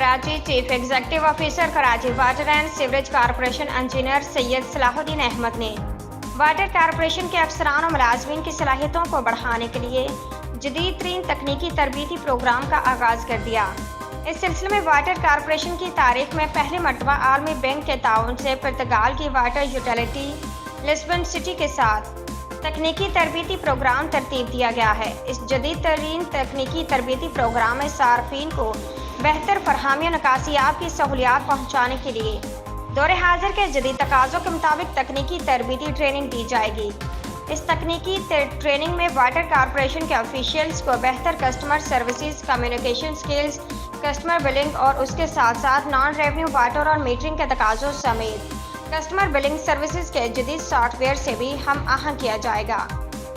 Karachi, chief executive officer Karachi water and sewerage corporation engineer Syed Salahuddin Ahmed ने water corporation के अफसरान और मुलाजमीन की सलाहियतों को बढ़ाने के लिए जदीद तरीन तकनीकी तरबीती प्रोग्राम का आगाज़ कर दिया। इस सिलसिले में वाटर कॉरपोरेशन की तारीख में पहली मरतबा आलमी बैंक के ताउन से पुर्तगाल की वाटर यूटिलिटी लिस्बन सिटी के साथ तकनीकी तरबीती प्रोग्राम तरतीब दिया गया है। इस जदीद तरीन तकनीकी तरबीती प्रोग्राम में सार्फिन को बेहतर फरहमी और निकासियात की सहूलियात पहुँचाने के लिए दौर हाजिर के जदीद तकाज़ों के मुताबिक तकनीकी तरबीती ट्रेनिंग दी जाएगी। इस तकनीकी ट्रेनिंग में वाटर कॉरपोरेशन के ऑफिशियल्स को बेहतर customer services, communication skills, customer billing और उसके साथ साथ नॉन रेवेन्यू वाटर और मीटरिंग के तकाज़ों समेत कस्टमर बिलिंग सर्विसेज के जदीद सॉफ्टवेयर से भी हम आहंग किया जाएगा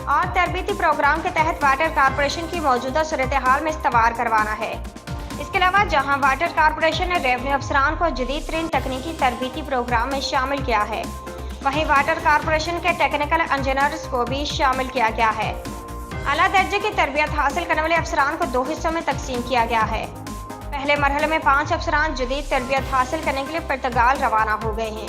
और तरबीती प्रोग्राम के तहत वाटर कॉरपोरेशन की मौजूदा सूरत हाल में इस्तवार करवाना है। इसके अलावा जहां वाटर कॉरपोरेशन ने रेवेन्यू अफसरान को जदीद तरीन तकनीकी तरबीती प्रोग्राम में शामिल किया है, वहीं वाटर कॉरपोरेशन के टेक्निकल इंजीनियर्स को भी शामिल किया गया है। आला दर्जे की तरबियत हासिल करने वाले अफसरान को 2 हिस्सों में तकसीम किया गया है। पहले मरहले में 5 अफसरान जदीद तरबियत हासिल करने के लिए पुर्तगाल रवाना हो गए हैं।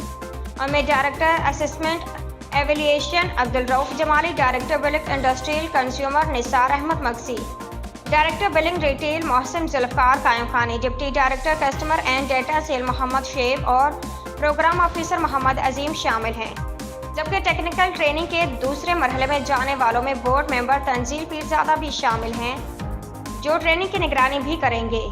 उनमें director assessment evaluation Abdul Rauf Jamali, director billing industrial consumer Nisar Ahmed Maqsi, director billing retail Mohsin Zulfiqar Qaim Khani, deputy director customer and data cell Mohammad Sheb और प्रोग्राम ऑफिसर मोहम्मद अजीम शामिल हैं। जबकि टेक्निकल ट्रेनिंग के दूसरे मरहले में जाने वालों में बोर्ड मेंबर तंजील पीरजादा भी शामिल हैं, जो ट्रेनिंग की निगरानी भी करेंगे।